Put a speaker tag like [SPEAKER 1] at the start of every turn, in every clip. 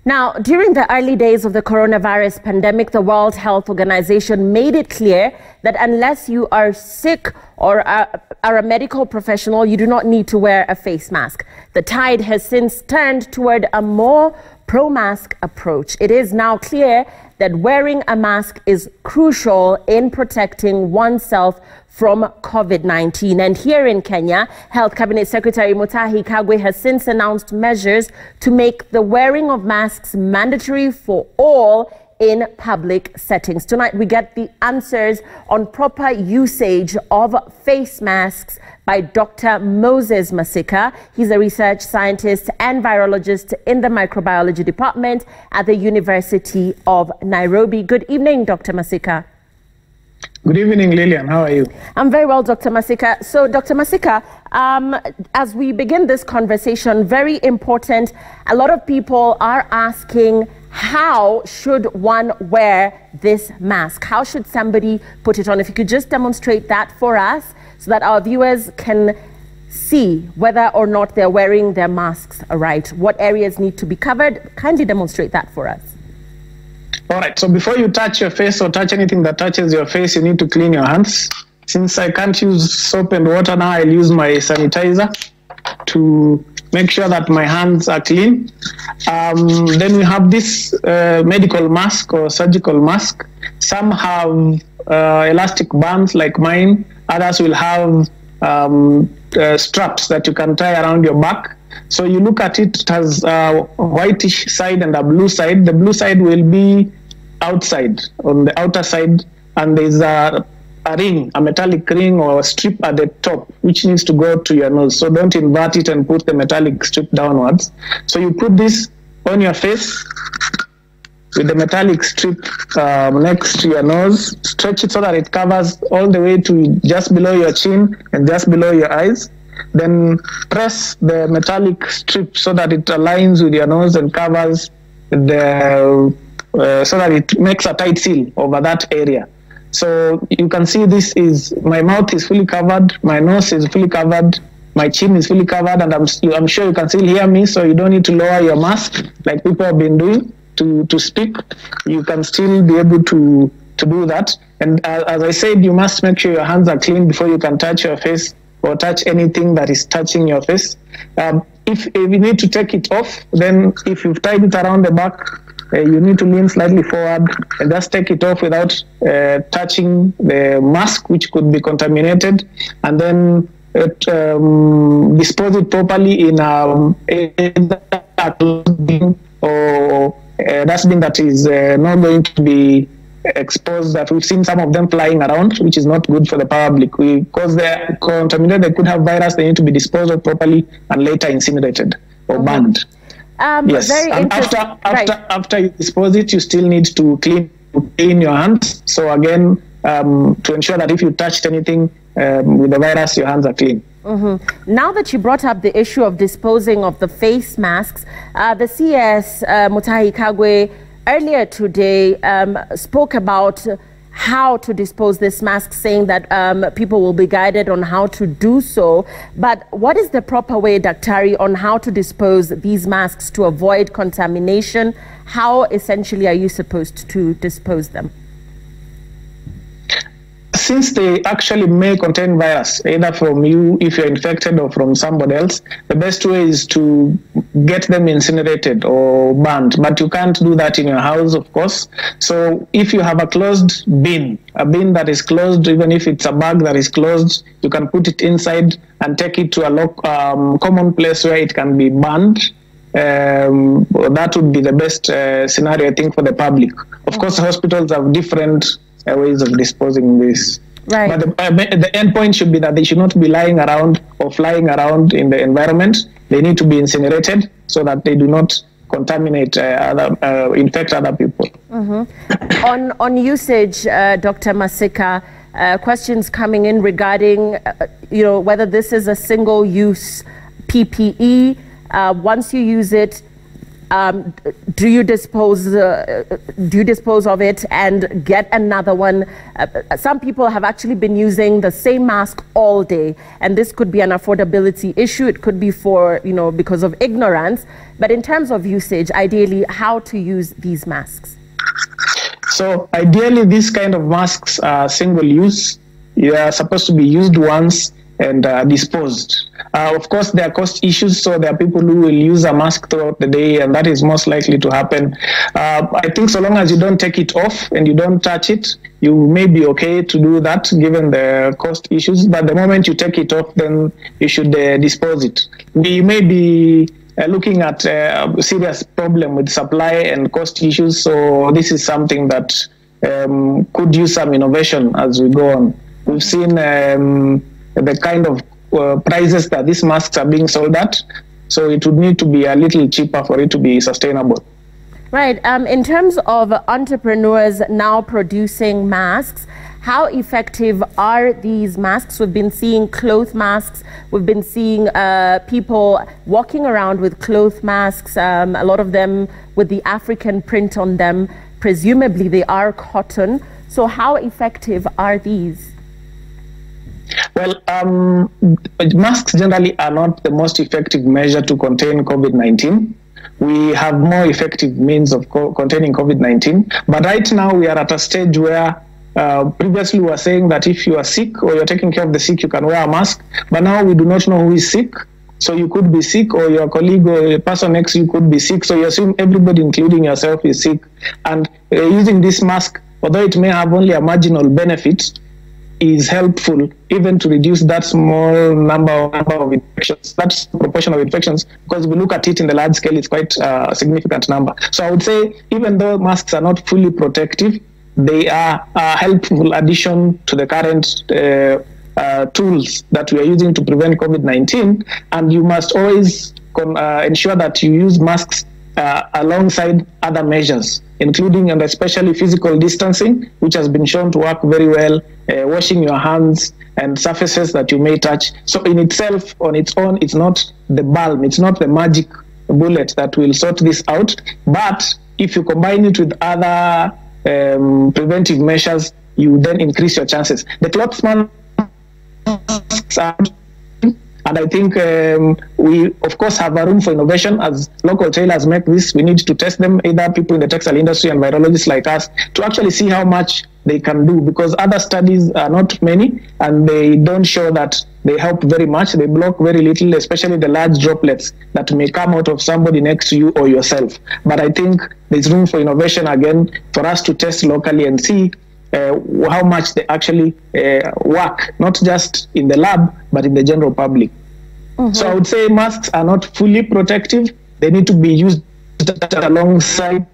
[SPEAKER 1] Now, during the early days of the coronavirus pandemic, the World Health Organization made it clear that unless you are sick or are a medical professional, you do not need to wear a face mask. The tide has since turned toward a more pro-mask approach. It is now clear that wearing a mask is crucial in protecting oneself from COVID-19. And here in Kenya, Health Cabinet Secretary Mutahi Kagwe has since announced measures to make the wearing of masks mandatory for all in public settings. Tonight, we get the answers on proper usage of face masks by Dr. Moses Masika. He's a research scientist and virologist in the microbiology department at the University of Nairobi. Good evening, Dr. Masika.
[SPEAKER 2] Good evening, Lillian. How are you?
[SPEAKER 1] I'm very well, Dr. Masika. So, Dr. Masika, as we begin this conversation, very important, a lot of people are asking, how should one wear this mask? How should somebody put it on? If you could just demonstrate that for us so that our viewers can see whether or not they're wearing their masks right. What areas need to be covered? Kindly demonstrate that for us.
[SPEAKER 2] All right, so before you touch your face or touch anything that touches your face, you need to clean your hands. Since I can't use soap and water now, I'll use my sanitizer to make sure that my hands are clean. Then we have this medical mask or surgical mask. Some have elastic bands like mine. Others will have straps that you can tie around your back. So you look at it, it has a whitish side and a blue side. The blue side will be outside, on the outer side, and there's a ring, a metallic ring or a strip at the top, which needs to go to your nose. So don't invert it and put the metallic strip downwards. So you put this on your face with the metallic strip next to your nose. Stretch it so that it covers all the way to just below your chin and just below your eyes. Then press the metallic strip so that it aligns with your nose and covers the, so that it makes a tight seal over that area. So you can see this is, my mouth is fully covered, my nose is fully covered, my chin is fully covered, and I'm sure you can still hear me, so you don't need to lower your mask like people have been doing to speak. You can still be able to do that. And as I said, you must make sure your hands are clean before you can touch your face or touch anything that is touching your face. If you need to take it off, then if you've tied it around the back, you need to lean slightly forward and just take it off without touching the mask, which could be contaminated, and then dispose it properly in a bin or a dustbin that is not going to be exposed, that we've seen some of them flying around, which is not good for the public. Because they're contaminated, they could have virus, they need to be disposed of properly and later incinerated or burned. Yes,
[SPEAKER 1] very
[SPEAKER 2] and after you dispose it, you still need to clean your hands. So again, to ensure that if you touched anything with the virus, your hands are clean.
[SPEAKER 1] Now that you brought up the issue of disposing of the face masks, the CS Mutahi Kagwe earlier today spoke about how to dispose this mask, saying that people will be guided on how to do so. But what is the proper way, Daktari, on how to dispose these masks to avoid contamination? How essentially are you supposed to dispose them?
[SPEAKER 2] Since they actually may contain virus, either from you if you're infected or from somebody else, the best way is to get them incinerated or burned. But you can't do that in your house, of course. So if you have a closed bin, a bin that is closed, even if it's a bag that is closed, you can put it inside and take it to a common place where it can be burned. That would be the best scenario, I think, for the public. Of course, hospitals have different ways of disposing this.
[SPEAKER 1] Right.
[SPEAKER 2] But the end point should be that they should not be lying around or flying around in the environment. They need to be incinerated so that they do not contaminate infect other people.
[SPEAKER 1] On usage, Dr. Masika, questions coming in regarding whether this is a single-use PPE. Once you use it, do you dispose of it and get another one? Some people have actually been using the same mask all day, and this could be an affordability issue. It could be for, because of ignorance. But in terms of usage, ideally, how to use these masks?
[SPEAKER 2] So ideally, these kind of masks are single use. You are supposed to be used once and disposed. Of course, there are cost issues, so there are people who will use a mask throughout the day, and that is most likely to happen. I think so long as you don't take it off and you don't touch it, you may be okay to do that given the cost issues. But the moment you take it off, then you should dispose it. We may be looking at a serious problem with supply and cost issues, so this is something that could use some innovation as we go on. We've seen the kind of prices that these masks are being sold at, so it would need to be a little cheaper for it to be sustainable.
[SPEAKER 1] Right. In terms of entrepreneurs now producing masks, how effective are these masks? We've been seeing cloth masks. We've been seeing people walking around with cloth masks, a lot of them with the African print on them. Presumably they are cotton. So how effective are these?
[SPEAKER 2] Well, masks generally are not the most effective measure to contain COVID-19. We have more effective means of containing COVID-19. But right now we are at a stage where previously we were saying that if you are sick or you're taking care of the sick, you can wear a mask. But now we do not know who is sick. So you could be sick, or your colleague or a person next to you could be sick. So you assume everybody, including yourself, is sick. And using this mask, although it may have only a marginal benefit, is helpful even to reduce that small number of infections, that proportion of infections, because if we look at it in the large scale, it's quite a significant number. So I would say even though masks are not fully protective, they are a helpful addition to the current tools that we are using to prevent COVID-19. And you must always ensure that you use masks alongside other measures, including and especially physical distancing, which has been shown to work very well, washing your hands and surfaces that you may touch. So in itself, on its own, it's not the balm, it's not the magic bullet that will sort this out. But if you combine it with other preventive measures, you then increase your chances. The cloth masks are, and I think we, of course, have a room for innovation. As local tailors make this, we need to test them, either people in the textile industry and virologists like us, to actually see how much they can do, because other studies are not many, and they don't show that they help very much. They block very little, especially the large droplets that may come out of somebody next to you or yourself. But I think there's room for innovation again for us to test locally and see how much they actually work, not just in the lab, but in the general public. So I would say masks are not fully protective. They need to be used alongside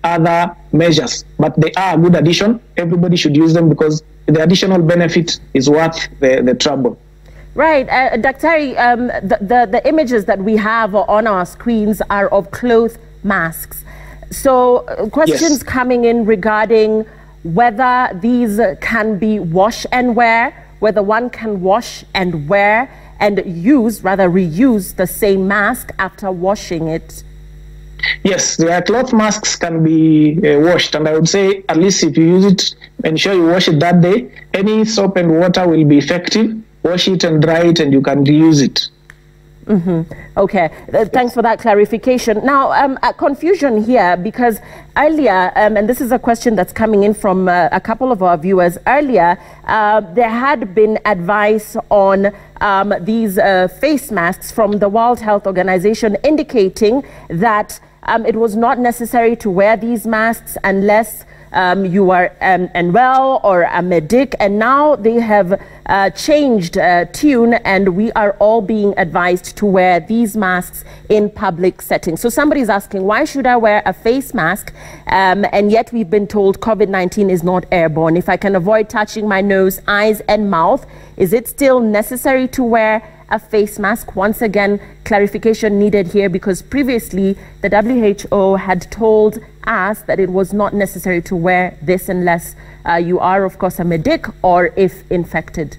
[SPEAKER 2] other measures, but they are a good addition. Everybody should use them because the additional benefit is worth the trouble.
[SPEAKER 1] Right. Daktari, the images that we have on our screens are of cloth masks. So questions coming in regarding whether these can be wash and wear, whether one can wash and wear and use, rather reuse the same mask after washing it.
[SPEAKER 2] Yes, the cloth masks can be washed, and I would say at least if you use it, ensure you wash it that day. Any soap and water will be effective. Wash it and dry it, and you can reuse it.
[SPEAKER 1] Okay, thanks for that clarification. Now, a confusion here, because earlier, and this is a question that's coming in from a couple of our viewers, earlier there had been advice on these face masks from the World Health Organization indicating that it was not necessary to wear these masks unless you are unwell or a medic, and now they have changed tune, and we are all being advised to wear these masks in public settings. So somebody's asking, why should I wear a face mask? And yet we've been told COVID-19 is not airborne. If I can avoid touching my nose, eyes and mouth, is it still necessary to wear a face mask? Once again, clarification needed here, because previously the WHO had told us that it was not necessary to wear this unless you are, of course, a medic or if infected.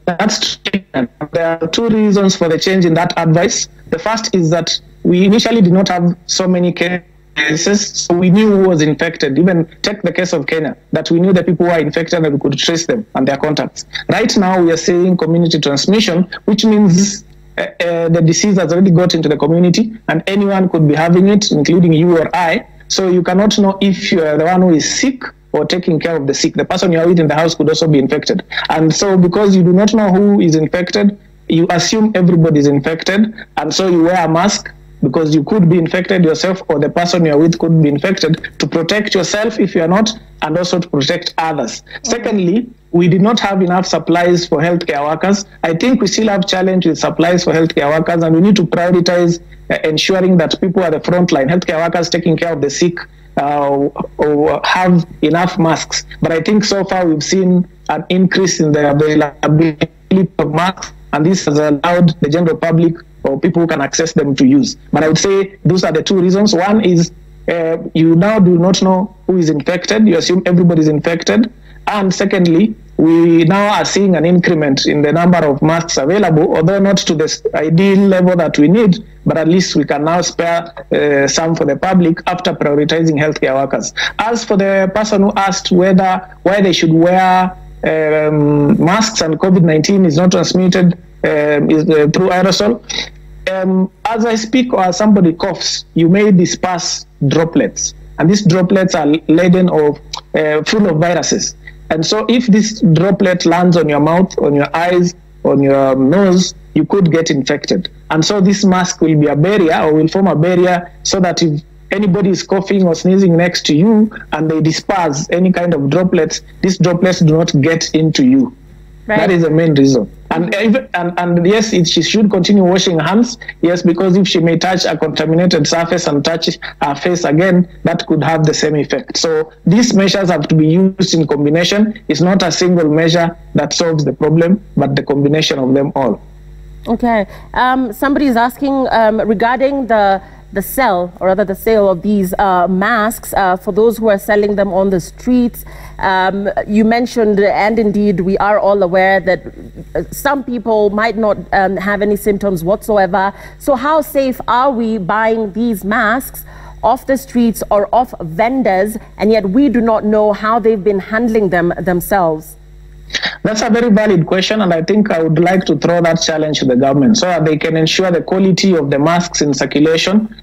[SPEAKER 2] That's true. There are two reasons for the change in that advice. The first is that we initially did not have so many cases, so we knew who was infected. Even take the case of Kenya, that we knew the people who are infected and we could trace them and their contacts. Right now, we are seeing community transmission, which means the disease has already got into the community and anyone could be having it, including you or I. So you cannot know if you are the one who is sick or taking care of the sick. The person you are with in the house could also be infected. And so because you do not know who is infected, you assume everybody is infected, and so you wear a mask because you could be infected yourself or the person you're with could be infected, to protect yourself if you're not, and also to protect others. Secondly, we did not have enough supplies for healthcare workers. I think we still have challenge with supplies for healthcare workers, and we need to prioritize ensuring that people at the front line, healthcare workers taking care of the sick, have enough masks. But I think so far we've seen an increase in the availability of masks, and this has allowed the general public or people who can access them to use. But I would say those are the two reasons. One is you now do not know who is infected. You assume everybody is infected. And secondly, we now are seeing an increment in the number of masks available, although not to the ideal level that we need, but at least we can now spare some for the public after prioritizing healthcare workers. As for the person who asked why they should wear masks and COVID-19 is not transmitted through aerosol. As I speak or as somebody coughs, you may disperse droplets, and these droplets are laden of full of viruses. And so if this droplet lands on your mouth, on your eyes, on your nose, you could get infected. And so this mask will be a barrier, or will form a barrier, so that if anybody is coughing or sneezing next to you and they disperse any kind of droplets, these droplets do not get into you. Right. That is the main reason. And yes, she should continue washing hands. Yes, because if she may touch a contaminated surface and touch her face again, that could have the same effect. So these measures have to be used in combination. It's not a single measure that solves the problem, but the combination of them all. Okay.
[SPEAKER 1] Somebody is asking regarding the sale, or rather the sale of these masks for those who are selling them on the streets. You mentioned, and indeed we are all aware, that some people might not have any symptoms whatsoever. So how safe are we buying these masks off the streets or off vendors, and yet we do not know how they've been handling them themselves?
[SPEAKER 2] That's a very valid question, and I think I would like to throw that challenge to the government so that they can ensure the quality of the masks in circulation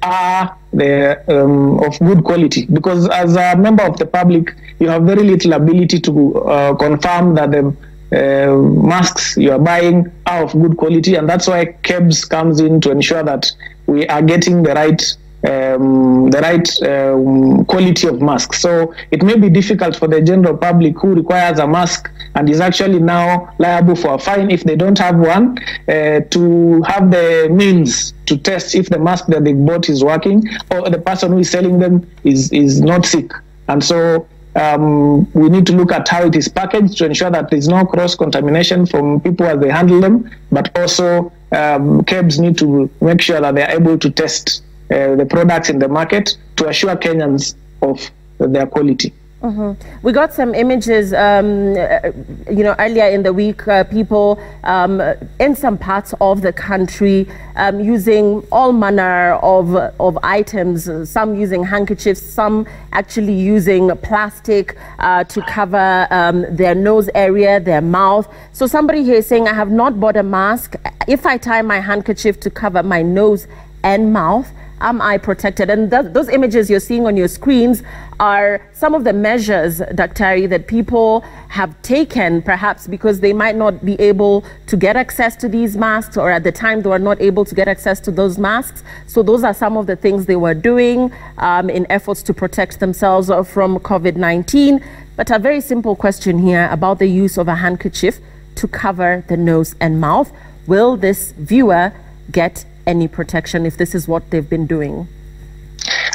[SPEAKER 2] are of good quality. Because as a member of the public, you have very little ability to confirm that the masks you are buying are of good quality, and that's why KEBS comes in to ensure that we are getting the right quality of masks. So it may be difficult for the general public who requires a mask and is actually now liable for a fine if they don't have one, to have the means to test if the mask that they bought is working, or the person who is selling them is not sick. And so we need to look at how it is packaged to ensure that there's no cross-contamination from people as they handle them, but also KEBS need to make sure that they're able to test the products in the market to assure Kenyans of their quality.
[SPEAKER 1] We got some images, earlier in the week, people in some parts of the country using all manner of items, some using handkerchiefs, some actually using plastic to cover their nose area, their mouth. So somebody here is saying, I have not bought a mask. If I tie my handkerchief to cover my nose and mouth, am I protected? And those images you're seeing on your screens are some of the measures, Dr. that people have taken, perhaps because they might not be able to get access to these masks, or at the time they were not able to get access to those masks. So those are some of the things they were doing in efforts to protect themselves from COVID-19. But a very simple question here about the use of a handkerchief to cover the nose and mouth. Will this viewer get any protection if this is what they've been doing?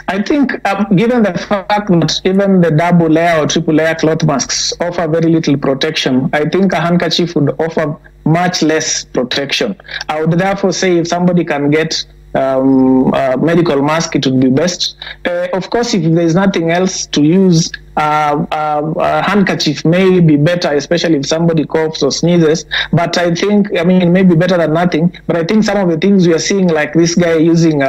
[SPEAKER 2] I think given the fact that even the double layer or triple layer cloth masks offer very little protection, I think a handkerchief would offer much less protection. I would therefore say if somebody can get medical mask, it would be best. Of course, if there's nothing else to use, a handkerchief may be better, especially if somebody coughs or sneezes. But I think, I mean, it may be better than nothing. But I think some of the things we are seeing, like this guy using,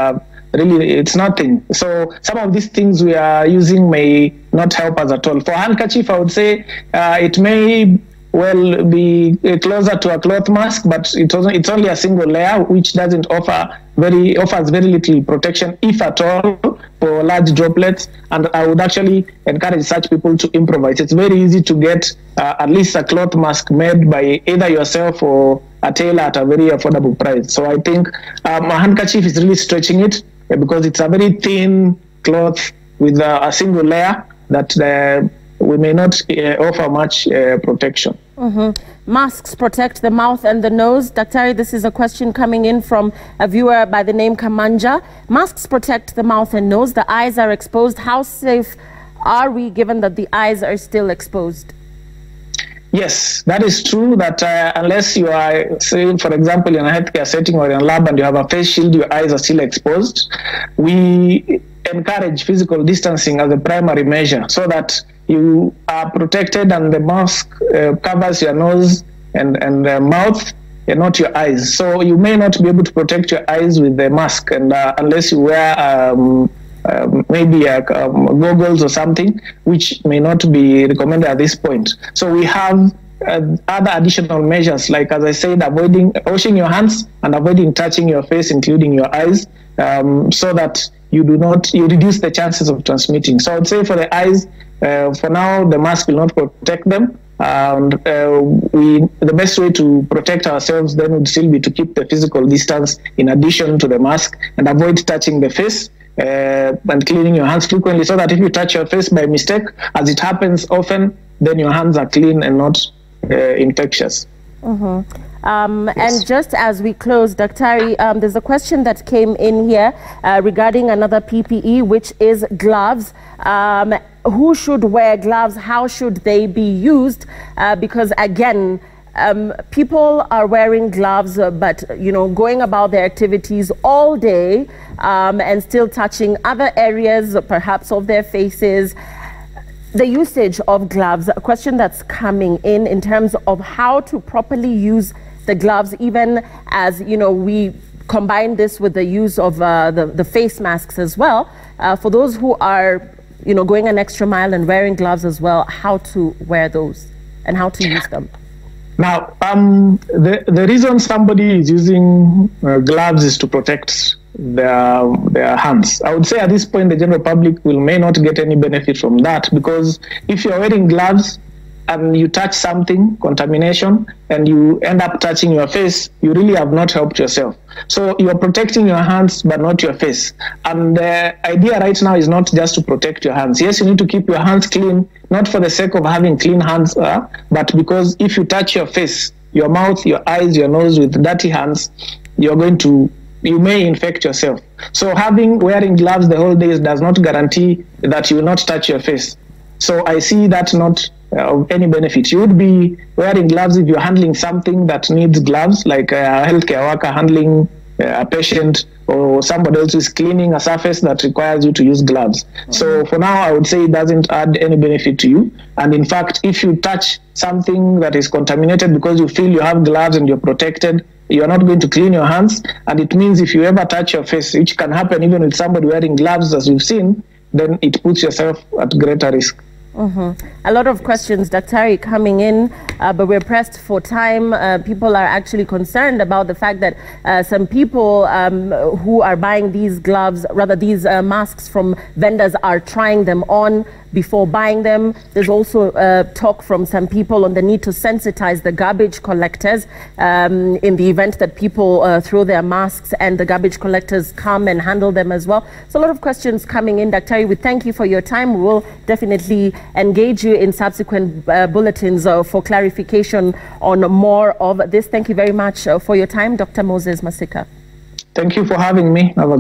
[SPEAKER 2] really, it's nothing. So some of these things we are using may not help us at all. For handkerchief, I would say it may well be closer to a cloth mask, but it's only a single layer, which doesn't offers very little protection, if at all, for large droplets. And I would actually encourage such people to improvise. It's very easy to get at least a cloth mask made by either yourself or a tailor at a very affordable price. So I think a handkerchief is really stretching it, because it's a very thin cloth with a single layer that we may not offer much protection.
[SPEAKER 1] Masks protect the mouth and the nose. Daktari, this is a question coming in from a viewer by the name Kamanja. Masks protect the mouth and nose. The eyes are exposed. How safe are we, given that the eyes are still exposed?
[SPEAKER 2] Yes, that is true, that unless you are, say, for example, in a healthcare setting or in a lab and you have a face shield, your eyes are still exposed. We encourage physical distancing as a primary measure so that you are protected and the mask covers your nose and mouth and not your eyes. So you may not be able to protect your eyes with the mask, and unless you wear maybe goggles or something, which may not be recommended at this point. So we have other additional measures, like, as I said, avoiding washing your hands and avoiding touching your face, including your eyes, so that you reduce the chances of transmitting. So I would say for the eyes, for now, the mask will not protect them. And the best way to protect ourselves then would still be to keep the physical distance in addition to the mask, and avoid touching the face, and cleaning your hands frequently, so that if you touch your face by mistake, as it happens often, then your hands are clean and not infectious.
[SPEAKER 1] Yes. And just as we close, Daktari, there's a question that came in here regarding another PPE, which is gloves. Who should wear gloves? How should they be used? Because again, people are wearing gloves, but going about their activities all day and still touching other areas, perhaps of their faces. The usage of gloves, a question that's coming in terms of how to properly use the gloves, even as we combine this with the use of the face masks as well. For those who are going an extra mile and wearing gloves as well, how to wear those and how to use them.
[SPEAKER 2] Now, the reason somebody is using gloves is to protect their hands. I would say at this point the general public may not get any benefit from that, because if you're wearing gloves and you touch something, contamination, and you end up touching your face, you really have not helped yourself. So you're protecting your hands but not your face. And the idea right now is not just to protect your hands. Yes, you need to keep your hands clean, not for the sake of having clean hands, but because if you touch your face, your mouth, your eyes, your nose with dirty hands, you may infect yourself. So wearing gloves the whole day does not guarantee that you will not touch your face. So I see that not of any benefit. You would be wearing gloves if you're handling something that needs gloves, like a healthcare worker handling a patient, or somebody else is cleaning a surface that requires you to use gloves. So for now, I would say it doesn't add any benefit to you. And in fact, if you touch something that is contaminated because you feel you have gloves and you're protected, you're not going to clean your hands. And it means if you ever touch your face, which can happen even with somebody wearing gloves, as we've seen, then it puts yourself at greater risk.
[SPEAKER 1] A lot of questions, Daktari, coming in, but we're pressed for time. People are actually concerned about the fact that some people who are buying these gloves, rather these masks from vendors, are trying them on before buying them. There's also talk from some people on the need to sensitize the garbage collectors in the event that people throw their masks and the garbage collectors come and handle them as well. So a lot of questions coming in, Daktari. We thank you for your time. We will definitely engage you in subsequent bulletins for clarification on more of this. Thank you very much for your time, Dr. Moses Masika.
[SPEAKER 2] Thank you for having me. Have a